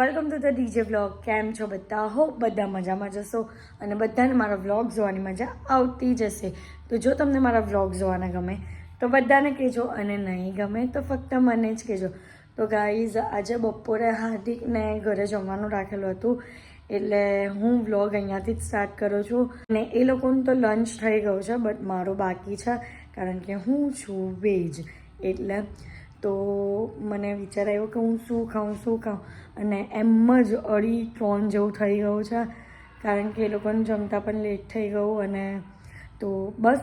Welcome to the DJ vlog. કેમ છો બધા? હોપ બધા મજામાં જશો અને બધાને મારા વ્લોગ જોવાની મજા આવતી જશે. તો જો તમને મારા વ્લોગ જોવાના ગમે તો બધાને કહેજો અને નહીં ગમે તો ફક્ત મને જ કહેજો. તો ગાઈઝ આજે બપોરે હાર્દિકને ઘરે જમવાનું રાખેલું હતું એટલે હું વ્લોગ અહીંયાથી જ સ્ટાર્ટ કરું છું. અને એ લોકોનું તો લંચ થઈ ગયું છે બટ મારું બાકી છે કારણ કે હું છું વેજ. એટલે તો મને વિચાર આવ્યો કે હું શું ખાઉં અને એમ જ 2:30 જેવું થઈ ગયું છે કારણ કે એ લોકોને જમતા પણ લેટ થઈ ગયું. અને તો બસ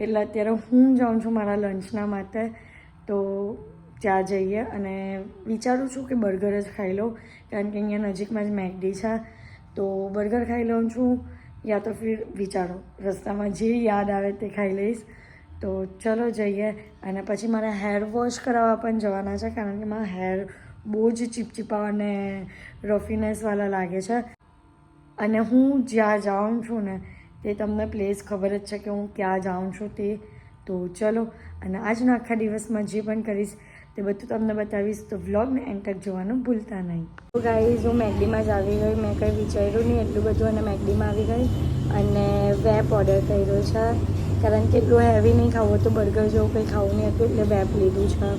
એટલે અત્યારે હું જાઉં છું મારા લંચના માટે. તો ત્યાં જઈએ અને વિચારું છું કે બર્ગર જ ખાઈ લઉં કારણ કે અહીંયા નજીકમાં જ મેકડી છે તો બર્ગર ખાઈ લઉં છું યા તો ફિર વિચારો રસ્તામાં જે યાદ આવે તે ખાઈ લઈશ. તો ચલો જઈએ અને પછી મારે હેર વોશ કરાવવા પણ જવાના છે કારણ કે મારા હેર બહુ જ ચીપચીપા અને રફીનેસવાળા લાગે છે. અને હું જ્યાં જાઉં છું ને તે તમને પ્લેસ ખબર જ છે કે હું ક્યાં જાઉં છું તે. તો ચલો અને આજના આખા દિવસમાં જે પણ કરીશ તે બધું તમને બતાવીશ. તો વ્લોગને એન્ડ તક જોવાનું ભૂલતા નહીં. તો ગાઈઝ હું મેકડીમાં જ આવી ગઈ. મેં કંઈ વિચાર્યું નહીં એટલું બધું અને મેકડીમાં આવી ગઈ અને વેપ ઓર્ડર કર્યો છે કારણ કે એટલું હેવી નહીં ખાવું તો બર્ગર જેવું કંઈ ખાવું નહીં હતું એટલે વેપ લીધું છે.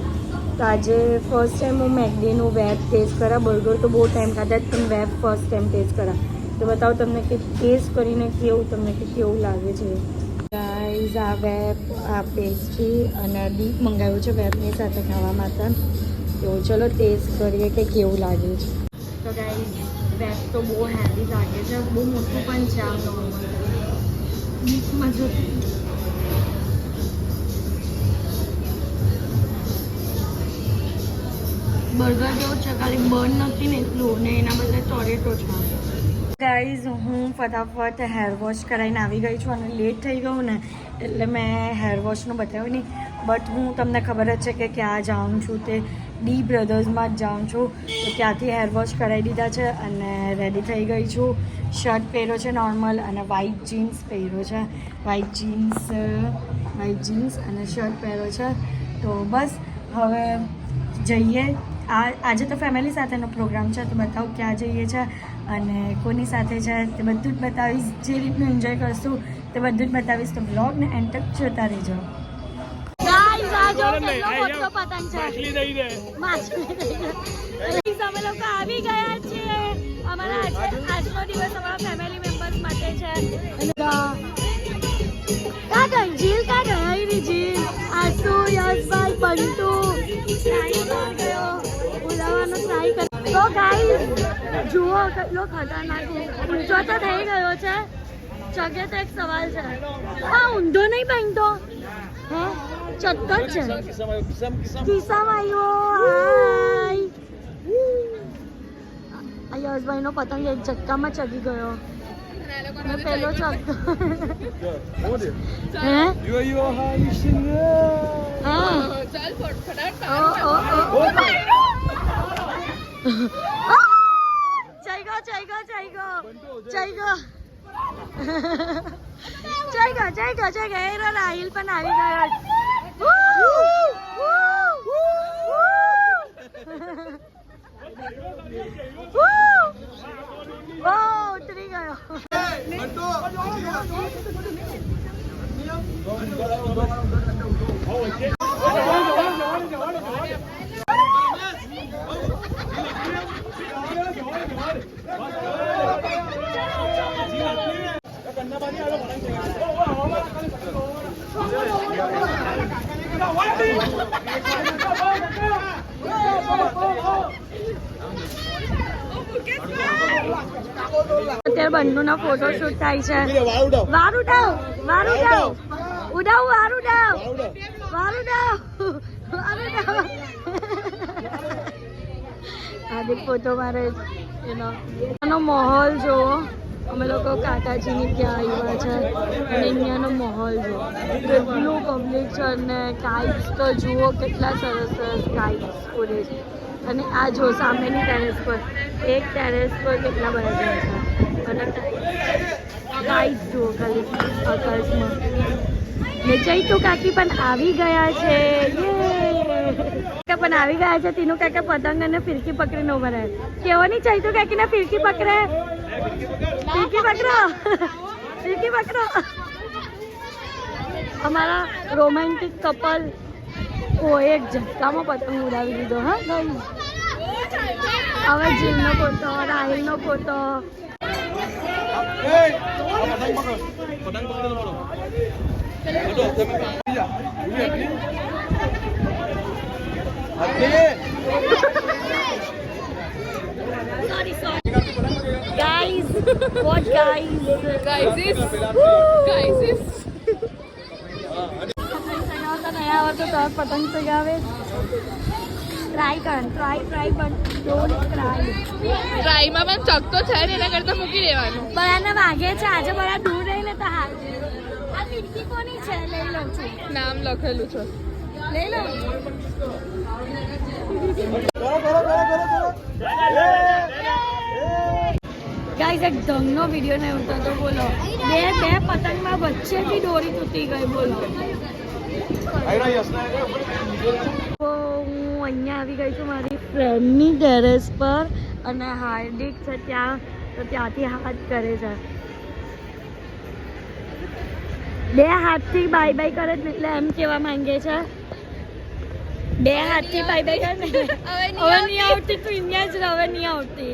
તો આજે ફર્સ્ટ ટાઈમ હું મેકડીનું વેપ ટેસ્ટ કરા. બર્ગર તો બહુ ટાઈમ ખાધા જ પણ વેપ ફર્સ્ટ ટાઈમ ટેસ્ટ કરા. તો બતાવો તમને કે ટેસ્ટ કરીને કેવું તમને કે કેવું લાગે છે. ગાઈઝ આ વેપ આ પેસ્ટ્રી અને ડીપ મંગાવ્યું છે વેપની સાથે ખાવા માટે. તો ચલો ટેસ્ટ કરીએ કે કેવું લાગે છે. તો ગાઈઝ વેપ તો બહુ હેવી લાગે છે, બહુ મોટું પણ છે. આમ નોર્મલ ડીપમાં જો બર્ગર જેવું છે ખાલી બર્ન નથી ને એટલું ને એના બદલે ટોરેટો છે. ગાઈઝ હું ફટાફટ હેર વોશ કરાવીને આવી ગઈ છું અને લેટ થઈ ગયું ને એટલે મેં હેર વોશનું બતાવ્યું નહીં. બટ હું તમને ખબર જ છે કે ક્યાં જાઉં છું તે ડી બ્રધર્સમાં જ જાઉં છું. તો ત્યાંથી હેર વોશ કરાવી દીધા છે અને રેડી થઈ ગઈ છું. શર્ટ પહેર્યો છે નોર્મલ અને વ્હાઇટ જીન્સ પહેર્યો છે. વ્હાઇટ જીન્સ અને શર્ટ પહેર્યો છે. તો બસ હવે જઈએ. આજે તો ફેમિલી સાથેનો પ્રોગ્રામ છે તો બતાવું ક્યાં જઈએ છે અને કોની સાથે છે તે બધું જ બતાવીશ. જે રીતનું એન્જોય કરશું તે બધું જ બતાવીશ. તો બ્લોગને એન્ડ તક જોતા રહેજો. અમે લોકો આવી ગયા છીએ. અમારા આજનો દિવસ અમારા ફેમિલી મેમ્બર્સ માટે છે. કા ગઈ જીલ? કા ગઈ જીલ? આસુ યશભાઈ બંટુ બોલાવવાનો ટ્રાય કર. તો ગાઈસ જુઓ કેટલો ખતરનાક ઊંચો તો થઈ ગયો છે. ચગે તો એક સવાલ છે, આ ઊંધો નહીં બનતો હે? ચક્કર છે કિસ્સામાં આવ્યો. હાય યશભાઈ નો પતંગ એક ઝટકામાં ચગી ગયો. પેલો ચગતો રાહિલ પણ આવી ગયો. ઉતરી ગયો. અત્યારે બંધુના ફોટો શૂટ થાય છે. વાર ઉડાવ. હાર્દિક ફોટો મારે એનો માહોલ જોવો. અમે લોકો કાકાજીની ત્યાં આવ્યા છે અને અહીંયાનો માહોલ જુઓ કેટલું પબ્લિક છે. અને કાઇટ્સ તો જુઓ કેટલા સરસ કાઇટ્સ ઉડે છે. અને આ જો સામેની ટેરેસ પર એક ટેરેસ પર કેટલા બધા છે અને કાઇટ્સ જુઓ ખાલી આકાશમાં. ને ચૈતુ કાકી પણ આવી ગયા છે. પણ આવી ગયા છે. તીનું કાકા પતંગ અને ફિરકી પકડીને ઉભા રહે. કેવો નહીં ચાહતું કાકીને ફિરકી પકડે. ફિરકી પકડો, ફિરકી પકડો. અમારા રોમેન્ટિક કપલ એક ઝટકામાં પતંગ ઉડાવી દીધો. હા ગઈ હવે જીલનો પોતો, રાહિલનો પોતો. Guys, what guys? Guys, નયા આવતો તો પતંગ ચગાવે. ટ્રાય પણ ડોન્ટ ટ્રાય. ટ્રાયમાં પણ ચકતો છે ને એના કરતા મૂકી દેવાનું. બરાને વાગે છે આજે. બરા દૂર રહી લેતા હાલ. આ ફિરકી કોની છે? લઈ લઉં છું. નામ લખેલું છે. લઈ લઉં. ગાઈસ એક ઢંગનો વિડીયો નહીં ઉતરતો. બોલો બે પતંગમાં વચ્ચેથી દોરી તૂટી ગઈ. બોલો હું અહીંયા આવી ગઈ છું મારી ફ્રેન્ડની ટેરેસ પર અને હાર્દિક છે ત્યાં. તો ત્યાંથી હાથ કરે છે. બે હાથથી બાય બાય કરે ને એટલે એમ કહેવા માંગે છે. બે હાથથી બાય બાય કરે ને હવે નહીં આવતી. તું અહીંયા જ હવે નહીં આવતી.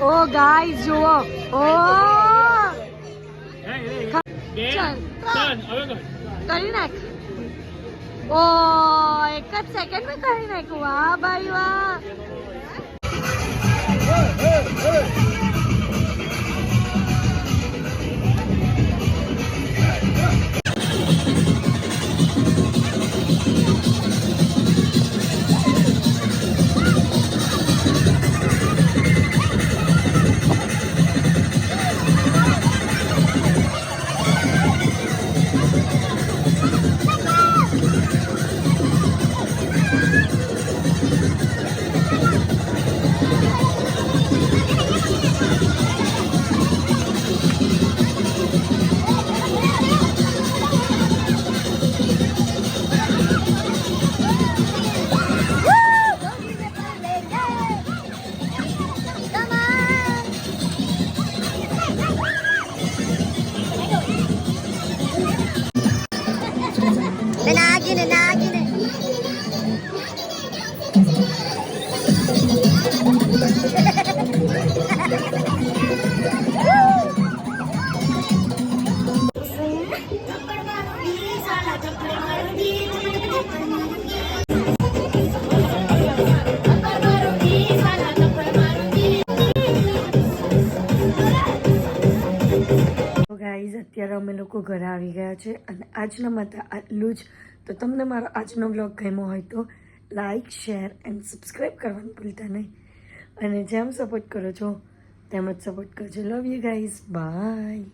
ઓ ગાઈસ જુઓ. ઓ કરી નાખ. ઓ એક જ સેકન્ડમાં કરી નાખ્યું. વાહ ભાઈ વાહ. અત્યારે અમે લોકો ઘરે આવી ગયા છે અને આજના માટે આટલું જ. તો તમને મારો આજનો બ્લોગ ગમ્યો હોય તો લાઈક શેર એન્ડ સબસ્ક્રાઈબ કરવાનું ભૂલતા નહીં. અને જેમ સપોર્ટ કરો છો તેમ જ સપોર્ટ કરજો. Love you guys. બાય.